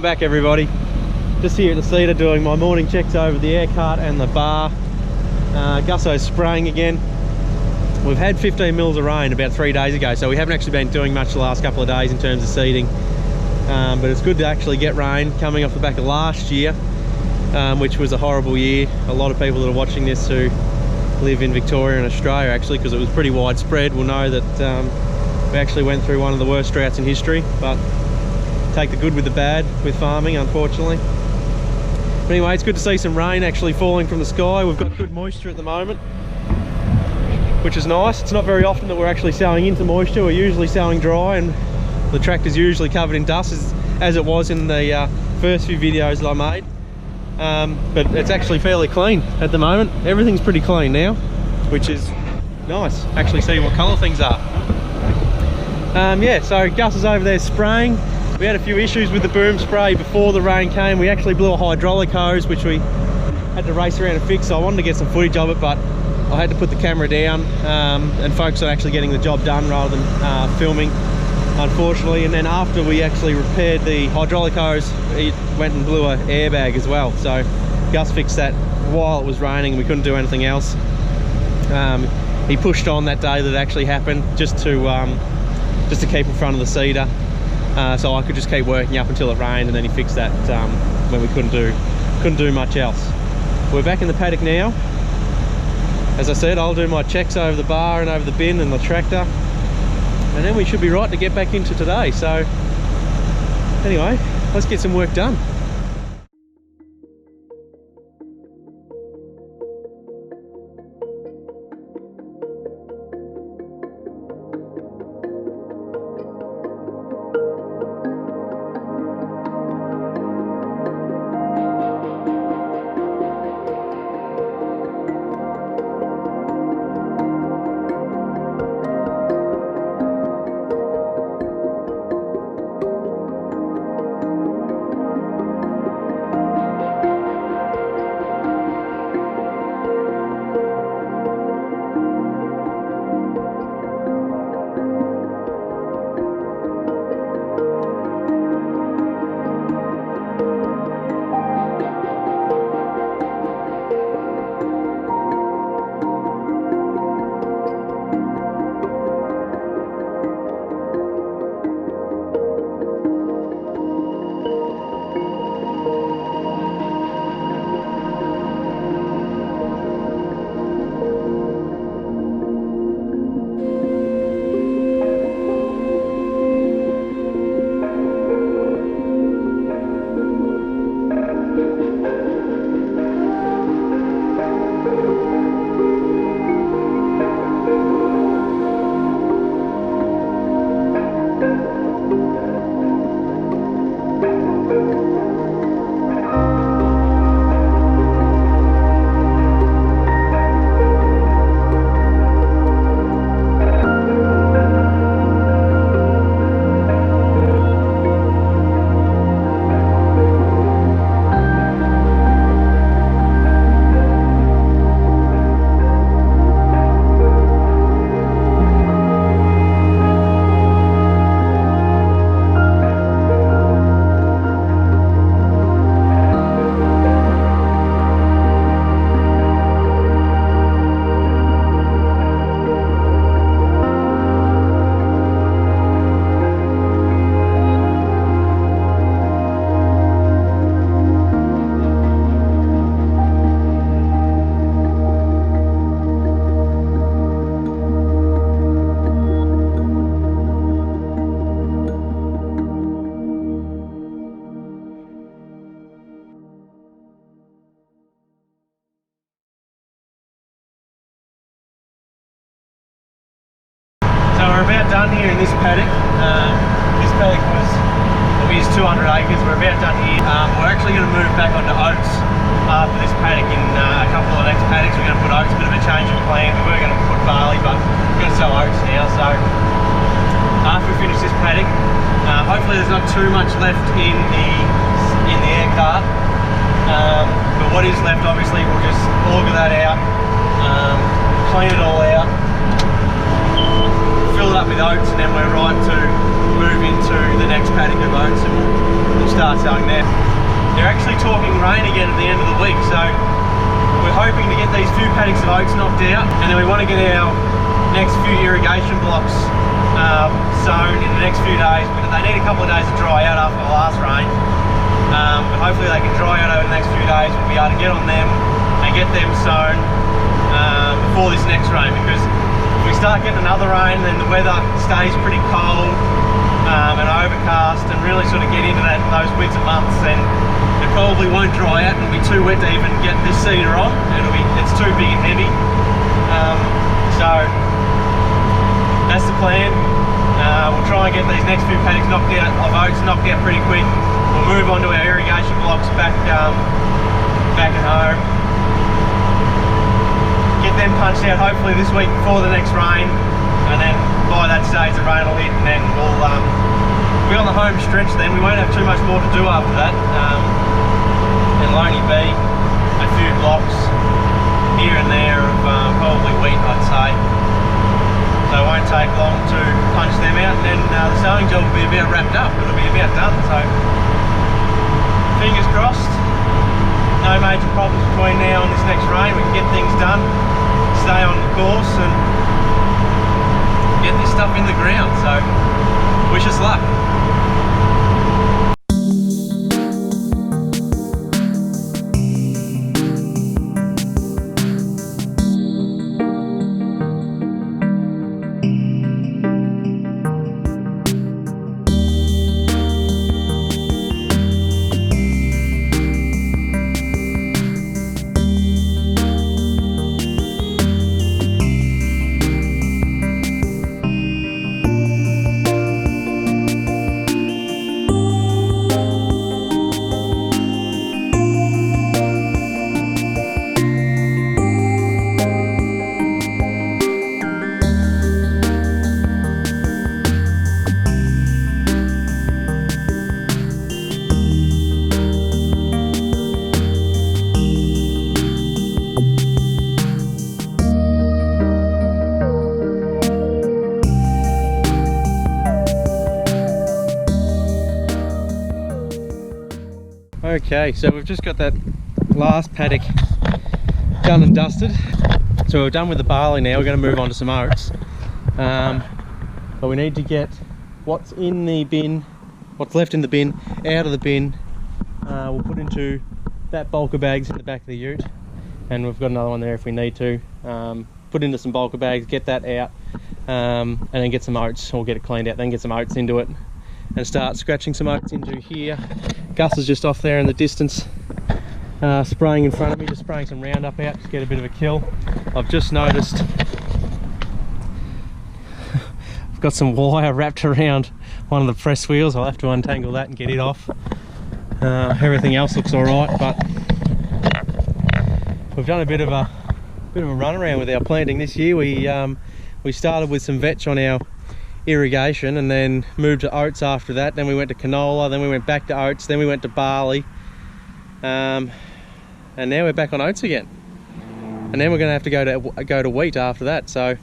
back, everybody. Just here at the Cedar doing my morning checks over the air cart and the bar. Gusso's spraying again. We've had 15 mils of rain about 3 days ago, so we haven't actually been doing much the last couple of days in terms of seeding. But it's good to actually get rain coming off the back of last year, which was a horrible year. A lot of people that are watching this who live in Victoria and Australia, actually, because it was pretty widespread, will know that we actually went through one of the worst droughts in history. But take the good with the bad with farming, unfortunately. But anyway, it's good to see some rain actually falling from the sky. We've got good moisture at the moment, which is nice. It's not very often that we're actually sowing into moisture. We're usually sowing dry, and the tractor's usually covered in dust, as it was in the first few videos that I made. But it's actually fairly clean at the moment. Everything's pretty clean now, which is nice. Actually see what colour things are. Yeah, so Gus is over there spraying. We had a few issues with the boom spray before the rain came. We actually blew a hydraulic hose, which we had to race around and fix. So I wanted to get some footage of it, but I had to put the camera down and focus on actually getting the job done rather than filming, unfortunately. And then after we actually repaired the hydraulic hose, it went and blew an airbag as well. So Gus fixed that while it was raining. We couldn't do anything else. He pushed on that day that it actually happened, just to keep in front of the Cedar, so I could just keep working up until it rained, and then he fixed that when we couldn't do much else. We're back in the paddock now. As I said, I'll do my checks over the bar and over the bin and the tractor, and then we should be right to get back into today. So anyway, let's get some work done. About done here in this paddock. This paddock is 200 acres. We're about done here. We're actually going to move back onto oats after this paddock. In a couple of the next paddocks we're going to put oats. A bit of a change of plan. We were going to put barley, but we're going to sow oats now. So after we finish this paddock, hopefully there's not too much left in the air cart. But what is left, obviously, we'll just auger that out, clean it all out, fill it up with oats, and then we're right to move into the next paddock of oats, and we'll we'll start sowing there. They're actually talking rain again at the end of the week, so we're hoping to get these few paddocks of oats knocked out, and then we want to get our next few irrigation blocks sown in the next few days. They need a couple of days to dry out after the last rain, but hopefully they can dry out over the next few days. We'll be able to get on them and get them sown before this next rain, because if we start getting another rain, then the weather stays pretty cold and overcast, and really sort of get into those winter months, then it probably won't dry out and it'll be too wet to even get this cedar on. It's too big and heavy. So that's the plan. We'll try and get these next few paddocks knocked out of oats knocked out pretty quick. We'll move on to our irrigation blocks back at home. Get them punched out hopefully this week before the next rain, and then by that stage the rain will hit, and then we'll be on the home stretch. Then we won't have too much more to do after that. It'll only be a few blocks here and there of probably wheat, I'd say. So it won't take long to punch them out, and then the sowing job will be about wrapped up. It'll be about done. So fingers crossed, no major problems between now and this next rain. We can get things done, stay on the course, and get this stuff in the ground. So wish us luck. Okay, so we've just got that last paddock done and dusted. So we're done with the barley now. We're going to move on to some oats. But we need to get what's in the bin, what's left in the bin, out of the bin. We'll put into that bulker bags in the back of the ute, and we've got another one there if we need to. Put into some bulker bags, get that out, and then get some oats, or get it cleaned out, then get some oats into it, and start scratching some oats into here. Gus is just off there in the distance, spraying in front of me, just spraying some Roundup out to get a bit of a kill. I've just noticed I've got some wire wrapped around one of the press wheels. I'll have to untangle that and get it off. Everything else looks alright, but we've done a bit of a run around with our planting this year. We started with some vetch on our irrigation, and then moved to oats after that. Then we went to canola, then we went back to oats, then we went to barley, and now we're back on oats again. And then we're going to have to go to wheat after that. So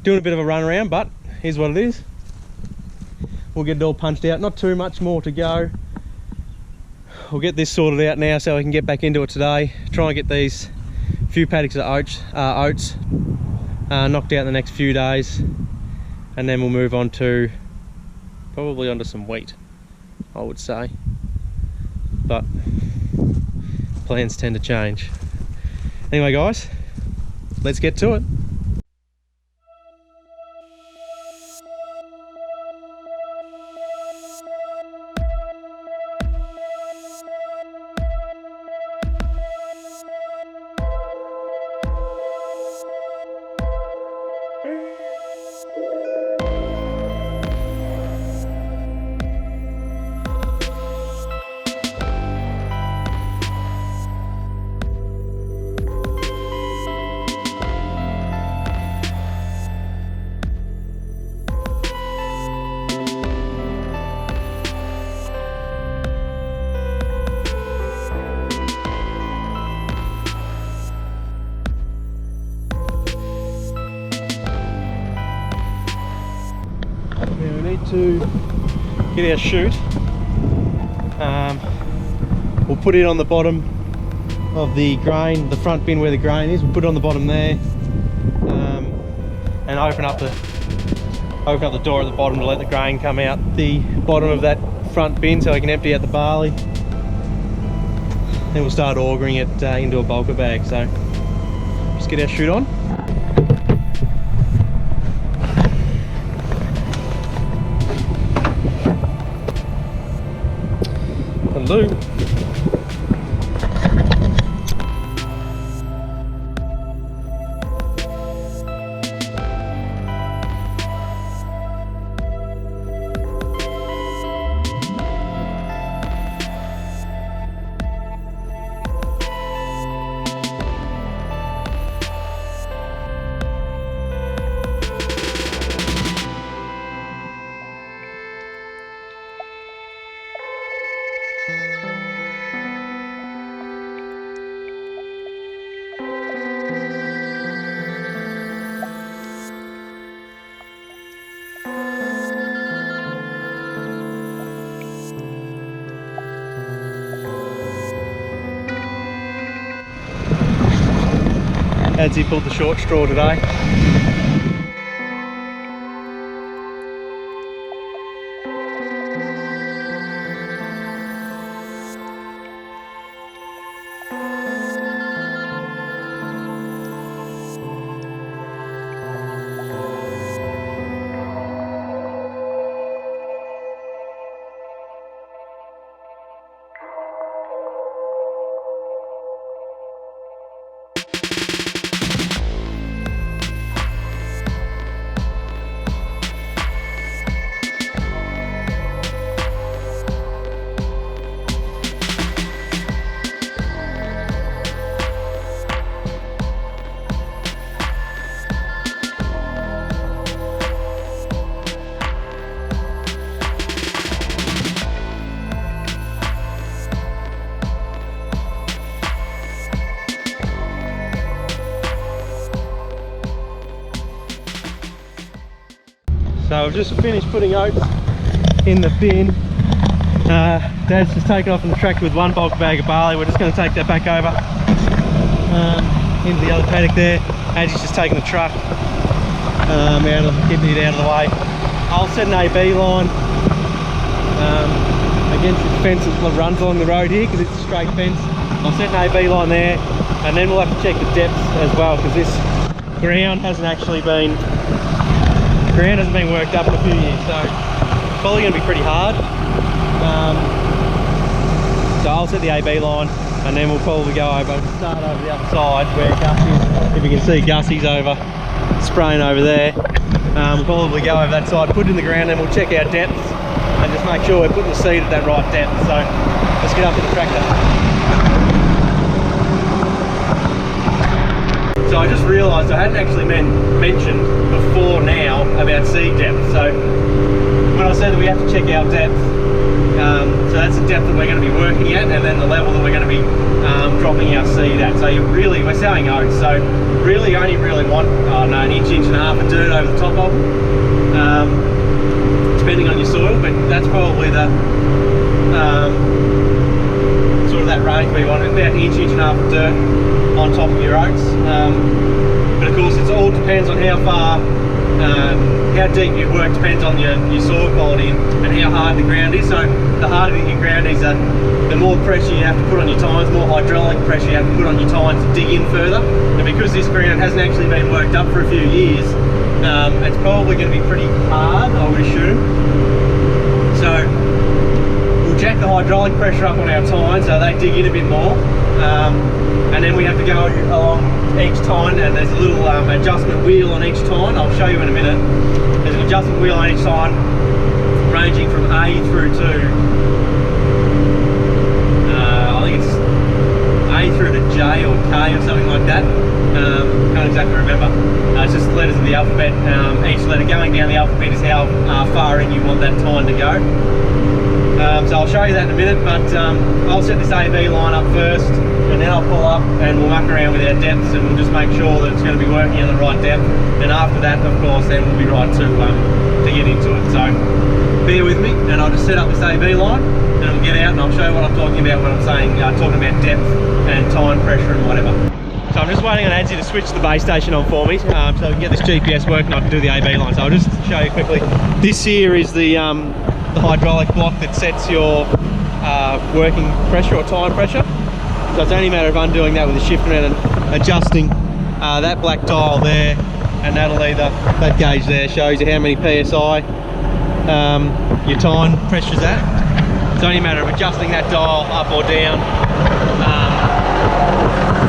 doing a bit of a run around, but here's what it is. We'll get it all punched out. Not too much more to go. We'll get this sorted out now so we can get back into it today. Try and get these few paddocks of oats knocked out in the next few days. And then we'll move on to probably onto some wheat, I would say, but plans tend to change. Anyway guys, let's get to it. To get our chute We'll put it on the bottom of the grain, the front bin where the grain is. We'll put it on the bottom there, and open up the door at the bottom to let the grain come out the bottom of that front bin so I can empty out the barley. Then we'll start augering it into a bulker bag. So just get our chute on. Hello. As he pulled the short straw today. So I've just finished putting oats in the bin. Dad's just taken off on the tractor with one bulk bag of barley. We're just going to take that back over into the other paddock there. Adzy's just taking the truck getting it out of the way. I'll set an AB line against this fence that runs along the road here because it's a straight fence. I'll set an AB line there, and then we'll have to check the depths as well because this ground hasn't been worked up in a few years, so it's probably going to be pretty hard. So I'll set the AB line, and then we'll probably go over and start over the other side where Gus is. If you can see, Gussie's over spraying over there. We'll probably go over that side, put it in the ground, and we'll check our depths and just make sure we're putting the seed at that right depth. So let's get up to the tractor. So I just realised I hadn't actually mentioned before now about seed depth. So when I said that we have to check our depth, so that's the depth that we're going to be working at, and then the level that we're going to be dropping our seed at. So we're sowing oats, so really only want, an inch and a half of dirt over the top of them, depending on your soil, but that's probably the sort of that range we want, about an inch and a half of dirt on top of your oats. But of course it all depends on how far, how deep you work depends on your soil quality and how hard the ground is. So the harder your ground is, the more pressure you have to put on your tines, more hydraulic pressure you have to put on your tines to dig in further. And because this ground hasn't actually been worked up for a few years, it's probably going to be pretty hard, I would assume. So we'll jack the hydraulic pressure up on our tines so they dig in a bit more. And then we have to go along each tine, and there's a little adjustment wheel on each tine. I'll show you in a minute. There's an adjustment wheel on each tine ranging from A through to I think it's A through to J or K or something like that. Can't exactly remember. It's just letters of the alphabet. Each letter going down the alphabet is how far in you want that tine to go. So I'll show you that in a minute, but I'll set this AB line up first, and then I'll pull up and we'll muck around with our depths, and we'll just make sure that it's going to be working at the right depth. And after that, of course, then we'll be right to get into it. So bear with me, and I'll just set up this AB line. and we'll get out and I'll show you what I'm talking about when I'm saying, talking about depth and time, pressure and whatever. So I'm just waiting on Adsy to switch the base station on for me, so we can get this GPS working. I can do the AB line. So I'll just show you quickly. This here is the hydraulic block that sets your working pressure or time pressure. So it's only a matter of undoing that with a shift around and adjusting that black dial there, and that'll either, that gauge there shows you how many PSI your time pressure's at. It's only a matter of adjusting that dial up or down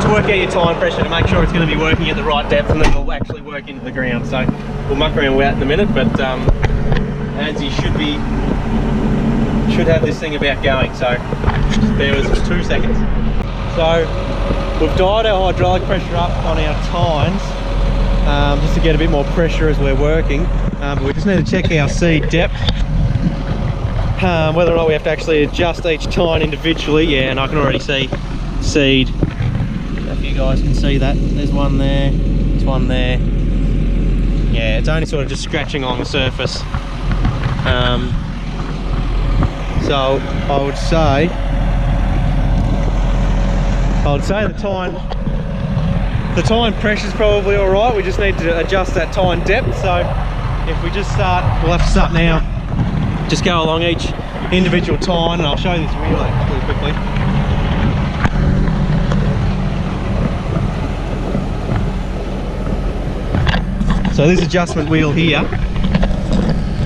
to work out your time pressure to make sure it's going to be working at the right depth, and then it'll actually work into the ground. So we'll muck around with that in a minute, but Adsy should have this thing about going, so just bear with us 2 seconds. So we've dialed our hydraulic pressure up on our tines just to get a bit more pressure as we're working, but we just need to check our seed depth, whether or not we have to actually adjust each tine individually. Yeah, and I can already see seed. I don't know if you guys can see that. There's one there, there's one there. Yeah, it's only sort of just scratching on the surface. So I would say the tine pressure is probably all right. We just need to adjust that tine depth. So if we just start, we'll have to start now. Just go along each individual tine, and I'll show you this relay really quickly. So this adjustment wheel here,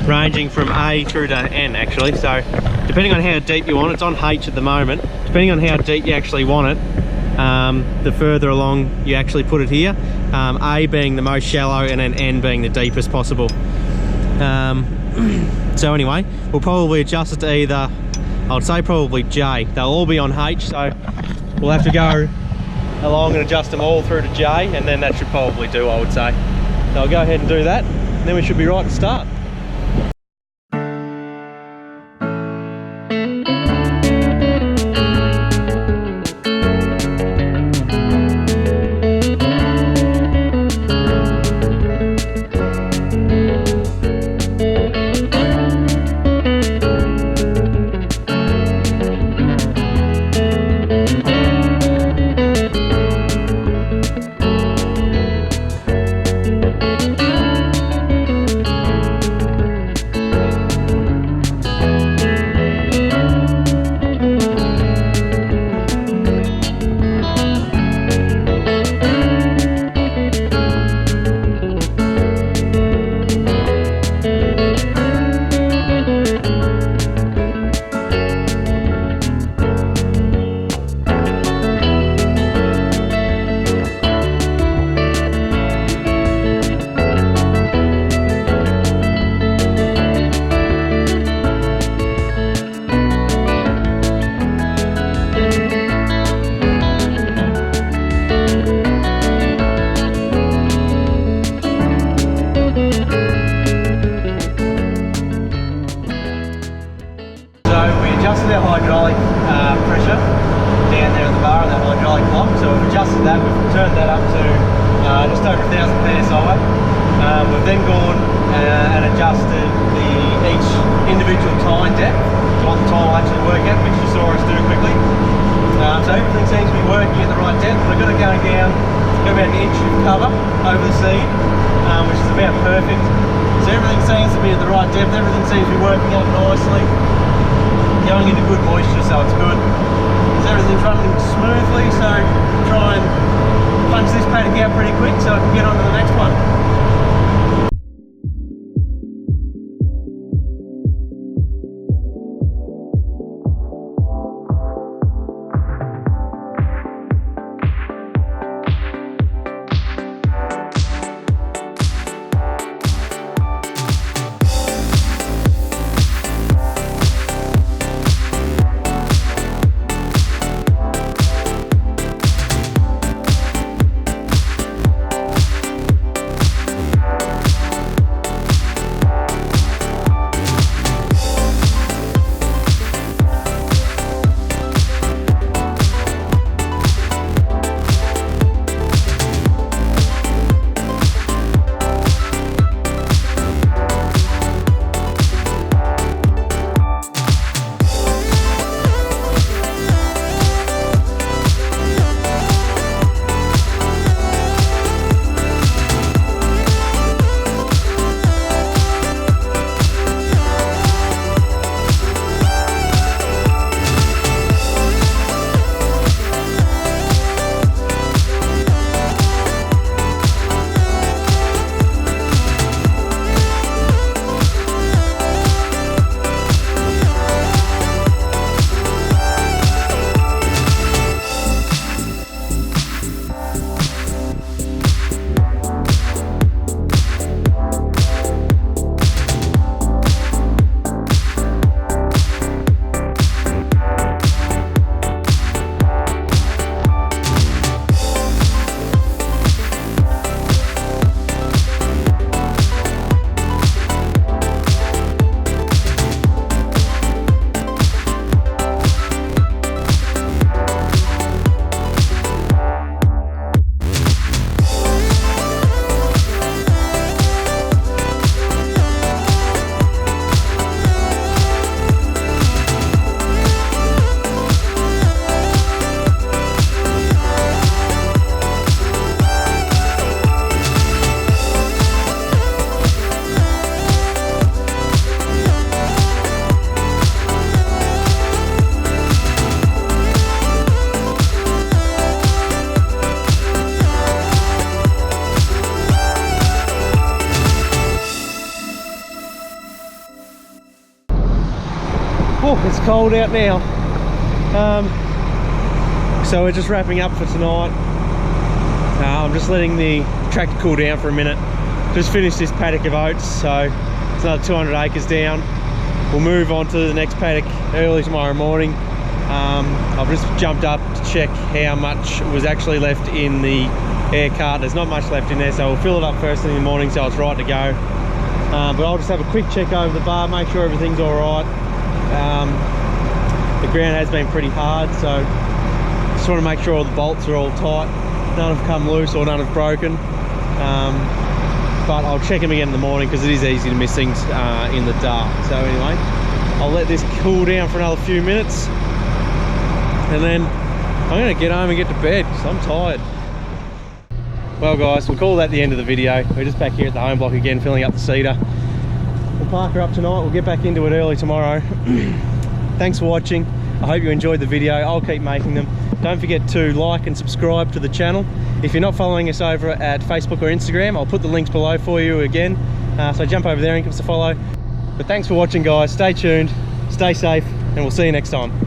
ranging from A through to N actually. So depending on how deep you want it, it's on H at the moment. Depending on how deep you actually want it, the further along you actually put it here. A being the most shallow, and then N being the deepest possible. So anyway, we'll probably adjust it to either, I would say probably J. They'll all be on H, so we'll have to go along and adjust them all through to J, and then that should probably do, I would say. So I'll go ahead and do that, and then we should be right to start. Our hydraulic pressure down there at the bar of that hydraulic block. So we've adjusted that, we've turned that up to just over 1,000 PSI. We've then gone and adjusted each individual tine depth to what the tine will actually work at, which you saw us do quickly. So everything seems to be working at the right depth. We've got it going down about an inch of cover over the seed, which is about perfect. So everything seems to be at the right depth, everything seems to be working out nicely, going into good moisture, so it's good. So everything's running smoothly, so try and punch this paddock out pretty quick so I can get on to the next one. cold out now. So we're just wrapping up for tonight. I'm just letting the tractor cool down for a minute. Just finished this paddock of oats, so it's another 200 acres down. We'll move on to the next paddock early tomorrow morning. I've just jumped up to check how much was actually left in the air cart. There's not much left in there, so we'll fill it up first thing in the morning so it's right to go. But I'll just have a quick check over the bar, make sure everything's all right. The ground has been pretty hard, so just want to make sure all the bolts are all tight. None have come loose or none have broken. But I'll check them again in the morning because it is easy to miss things in the dark. So anyway, I'll let this cool down for another few minutes, and then I'm going to get home and get to bed because I'm tired. Well guys, we'll call that the end of the video. We're just back here at the home block again, filling up the cedar. We'll park her up tonight, we'll get back into it early tomorrow. Thanks for watching. I hope you enjoyed the video. I'll keep making them. Don't forget to like and subscribe to the channel. If you're not following us over at Facebook or Instagram, I'll put the links below for you again. So jump over there and give us a follow. But thanks for watching guys, stay tuned, stay safe, and we'll see you next time.